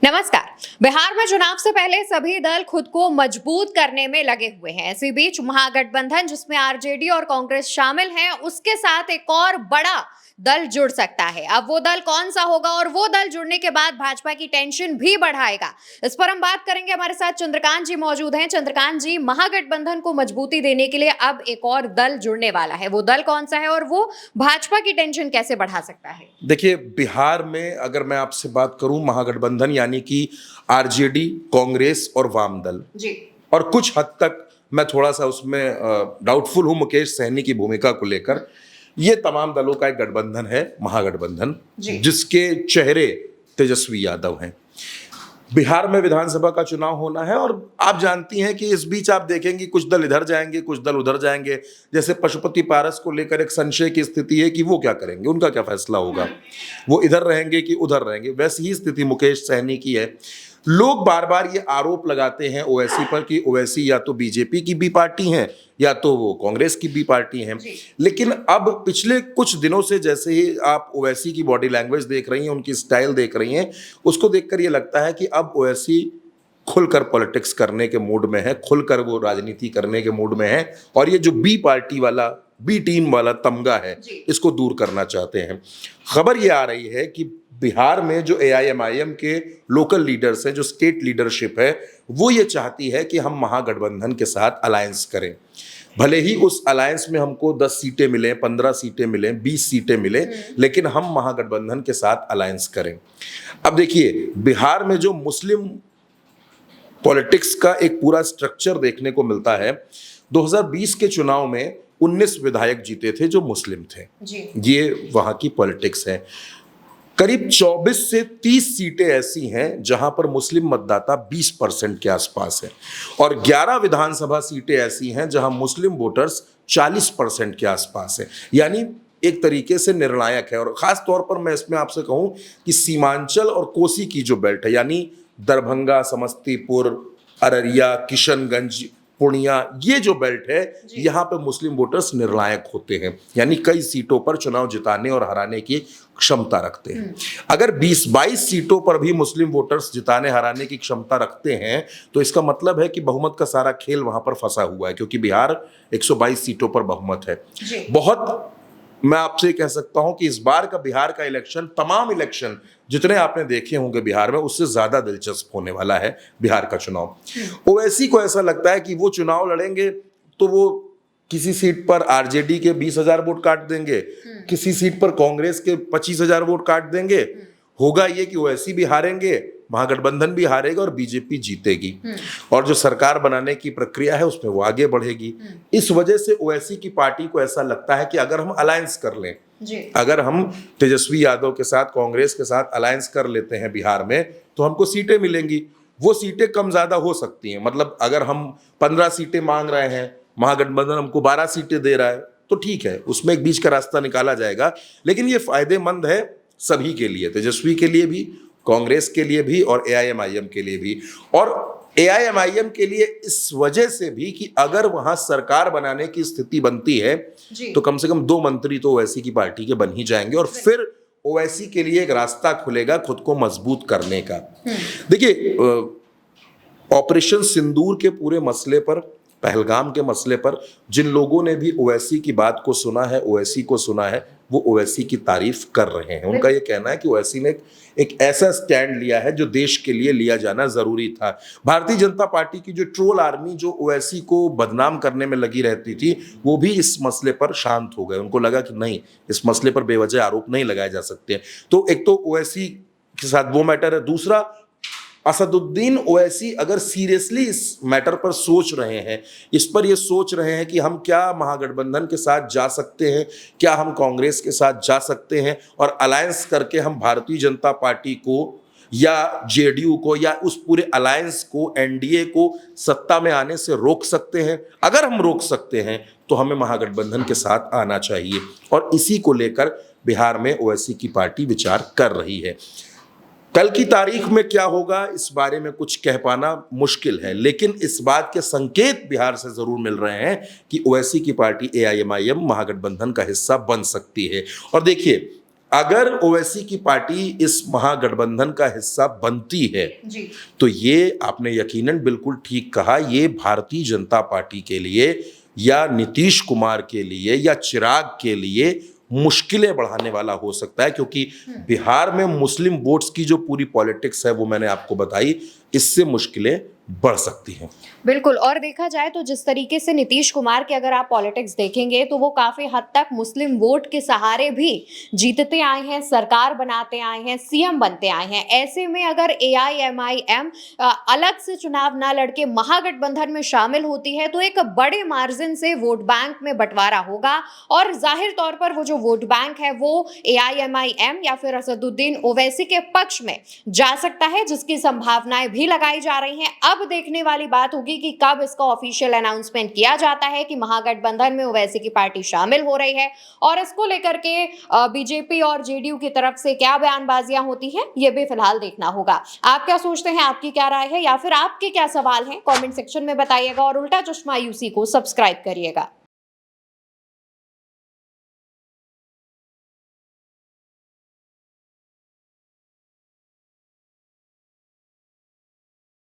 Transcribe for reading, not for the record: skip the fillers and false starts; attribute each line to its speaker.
Speaker 1: नमस्कार। बिहार में चुनाव से पहले सभी दल खुद को मजबूत करने में लगे हुए हैं। इसी बीच महागठबंधन जिसमें आरजेडी और कांग्रेस शामिल हैं, उसके साथ एक और बड़ा दल जुड़ सकता है। अब वो दल कौन सा होगा और वो दल जुड़ने के बाद भाजपा की टेंशन भी बढ़ाएगा, इस पर हम बात करेंगे। हमारे साथ चंद्रकांत जी मौजूद हैं। चंद्रकांत जी, महागठबंधन को मजबूती देने के लिए अब एक और दल जुड़ने वाला है, वो दल कौन सा है और वो भाजपा की टेंशन कैसे बढ़ा सकता है?
Speaker 2: देखिए, बिहार में अगर मैं आपसे बात करूं, महागठबंधन यानी कि आरजेडी, कांग्रेस और वाम दल
Speaker 1: जी।
Speaker 2: और कुछ हद तक मैं थोड़ा सा उसमें डाउटफुल हूं मुकेश सहनी की भूमिका को लेकर। ये तमाम दलों का एक गठबंधन है, महागठबंधन, जिसके चेहरे तेजस्वी यादव हैं। बिहार में विधानसभा का चुनाव होना है और आप जानती हैं कि इस बीच आप देखेंगे कुछ दल इधर जाएंगे, कुछ दल उधर जाएंगे। जैसे पशुपति पारस को लेकर एक संशय की स्थिति है कि वो क्या करेंगे, उनका क्या फैसला होगा, वो इधर रहेंगे कि उधर रहेंगे। वैसी ही स्थिति मुकेश सहनी की है। लोग बार बार ये आरोप लगाते हैं ओवैसी पर कि ओवैसी या तो बीजेपी की बी पार्टी हैं या तो वो कांग्रेस की बी पार्टी हैं। लेकिन अब पिछले कुछ दिनों से जैसे ही आप ओवैसी की बॉडी लैंग्वेज देख रही हैं, उनकी स्टाइल देख रही हैं, उसको देखकर ये लगता है कि अब ओवैसी खुलकर पॉलिटिक्स करने के मूड में है, खुलकर वो राजनीति करने के मूड में है और ये जो बी पार्टी वाला, बी टीम वाला तमगा है, इसको दूर करना चाहते हैं। खबर ये आ रही है कि बिहार में जो एआईएमआईएम के लोकल लीडर्स हैं, जो स्टेट लीडरशिप है, वो ये चाहती है कि हम महागठबंधन के साथ अलायंस करें। भले ही उस अलायंस में हमको 10 सीटें मिलें, 15 सीटें मिलें, 20 सीटें मिलें, लेकिन हम महागठबंधन के साथ अलायंस करें। अब देखिए, बिहार में जो मुस्लिम पॉलिटिक्स का एक पूरा स्ट्रक्चर देखने को मिलता है। 2020 के चुनाव में 19 विधायक जीते थे जो मुस्लिम थे। ये वहां की पॉलिटिक्स है। करीब 24 से 30 सीटें ऐसी हैं जहां पर मुस्लिम मतदाता 20% के आसपास है और 11 विधानसभा सीटें ऐसी हैं जहां मुस्लिम वोटर्स 40% के आसपास है। यानी एक तरीके से निर्णायक है। और खास तौर पर मैं इसमें आपसे कहूं कि सीमांचल और कोसी की जो बेल्ट है, यानी दरभंगा, समस्तीपुर, अररिया, किशनगंज, पूर्णिया, ये जो बेल्ट है, यहाँ पे मुस्लिम वोटर्स निर्णायक होते हैं, यानी कई सीटों पर चुनाव जिताने और हराने की क्षमता रखते हैं। अगर 20-22 सीटों पर भी मुस्लिम वोटर्स जिताने हराने की क्षमता रखते हैं तो इसका मतलब है कि बहुमत का सारा खेल वहां पर फंसा हुआ है, क्योंकि बिहार 122 सीटों पर बहुमत है। बहुत, मैं आपसे कह सकता हूं कि इस बार का बिहार का इलेक्शन, तमाम इलेक्शन जितने आपने देखे होंगे बिहार में, उससे ज्यादा दिलचस्प होने वाला है बिहार का चुनाव। ओवैसी को ऐसा लगता है कि वो चुनाव लड़ेंगे तो वो किसी सीट पर आरजेडी के 20,000 वोट काट देंगे, किसी सीट पर कांग्रेस के 25,000 वोट काट देंगे। होगा ये कि ओवैसी भी हारेंगे, महागठबंधन भी हारेगा और बीजेपी जीतेगी और जो सरकार बनाने की प्रक्रिया है उसमें वो आगे बढ़ेगी। इस वजह से ओवैसी की पार्टी को ऐसा लगता है कि अगर हम अलायंस कर लें, अगर हम तेजस्वी यादव के साथ, कांग्रेस के साथ अलायंस कर लेते हैं बिहार में, तो हमको सीटें मिलेंगी। वो सीटें कम ज्यादा हो सकती हैं। मतलब अगर हम 15 सीटें मांग रहे हैं, महागठबंधन हमको 12 सीटें दे रहा है, तो ठीक है, उसमें एक बीच का रास्ता निकाला जाएगा। लेकिन ये फायदेमंद है सभी के लिए, तेजस्वी के लिए भी, कांग्रेस के लिए भी और एआईएमआईएम के लिए भी। और एआईएमआईएम के लिए इस वजह से भी कि अगर वहां सरकार बनाने की स्थिति बनती है तो कम से कम 2 मंत्री तो ओवैसी की पार्टी के बन ही जाएंगे और फिर ओवैसी के लिए एक रास्ता खुलेगा खुद को मजबूत करने का। देखिए, ऑपरेशन सिंदूर के पूरे मसले पर, पहलगाम के मसले पर जिन लोगों ने भी ओवैसी की बात को सुना है, ओवैसी को सुना है, वो ओवैसी की तारीफ कर रहे हैं। उनका ये कहना है कि ओवैसी ने एक ऐसा स्टैंड लिया है जो देश के लिए लिया जाना जरूरी था। भारतीय जनता पार्टी की जो ट्रोल आर्मी जो ओवैसी को बदनाम करने में लगी रहती थी, वो भी इस मसले पर शांत हो गए। उनको लगा कि नहीं, इस मसले पर बेवजह आरोप नहीं लगाए जा सकते। तो एक तो ओवैसी के साथ वो मैटर है। दूसरा, असदुद्दीन ओवैसी अगर सीरियसली इस मैटर पर सोच रहे हैं, इस पर ये सोच रहे हैं कि हम क्या महागठबंधन के साथ जा सकते हैं, क्या हम कांग्रेस के साथ जा सकते हैं और अलायंस करके हम भारतीय जनता पार्टी को या जेडीयू को या उस पूरे अलायंस को, एनडीए को सत्ता में आने से रोक सकते हैं। अगर हम रोक सकते हैं तो हमें महागठबंधन के साथ आना चाहिए और इसी को लेकर बिहार में ओवैसी की पार्टी विचार कर रही है। कल की तारीख में क्या होगा इस बारे में कुछ कह पाना मुश्किल है, लेकिन इस बात के संकेत बिहार से जरूर मिल रहे हैं कि ओवैसी की पार्टी एआईएमआईएम महागठबंधन का हिस्सा बन सकती है। और देखिए, अगर ओवैसी की पार्टी इस महागठबंधन का हिस्सा बनती है
Speaker 1: जी।
Speaker 2: तो ये आपने यकीनन बिल्कुल ठीक कहा, ये भारतीय जनता पार्टी के लिए या नीतीश कुमार के लिए या चिराग के लिए मुश्किलें बढ़ाने वाला हो सकता है, क्योंकि बिहार में मुस्लिम वोट्स की जो पूरी पॉलिटिक्स है वो मैंने आपको बताई, इससे मुश्किलें बढ़ सकती हैं।
Speaker 1: बिल्कुल, और देखा जाए तो जिस तरीके से नीतीश कुमार के अगर आप पॉलिटिक्स देखेंगे तो वो काफी हद तक मुस्लिम वोट के सहारे भी जीतते आए हैं, सरकार बनाते आए हैं, सीएम बनते आए हैं। ऐसे में अगर एआईएमआईएम अलग से चुनाव ना लड़के महागठबंधन में शामिल होती है तो एक बड़े मार्जिन से वोट बैंक में बंटवारा होगा और जाहिर तौर पर वो जो वोट बैंक है वो एआईएमआईएम या फिर असदुद्दीन ओवैसी के पक्ष में जा सकता है, जिसकी संभावनाएं भी लगाई जा रही हैं। अब देखने वाली बात होगी कि कब इसका ऑफिशियल अनाउंसमेंट किया जाता है कि महागठबंधन में ओवैसी की पार्टी शामिल हो रही है, और इसको लेकर के बीजेपी और जेडीयू की तरफ से क्या बयानबाजियां होती हैं, ये भी फिलहाल देखना होगा। आप क्या सोचते हैं, आपकी क्या राय है, या फिर आपके क्या सवाल हैं, कमेंट सेक्शन में बताइएगा और उल्टा चश्मा यूसी को सब्सक्राइब करिएगा।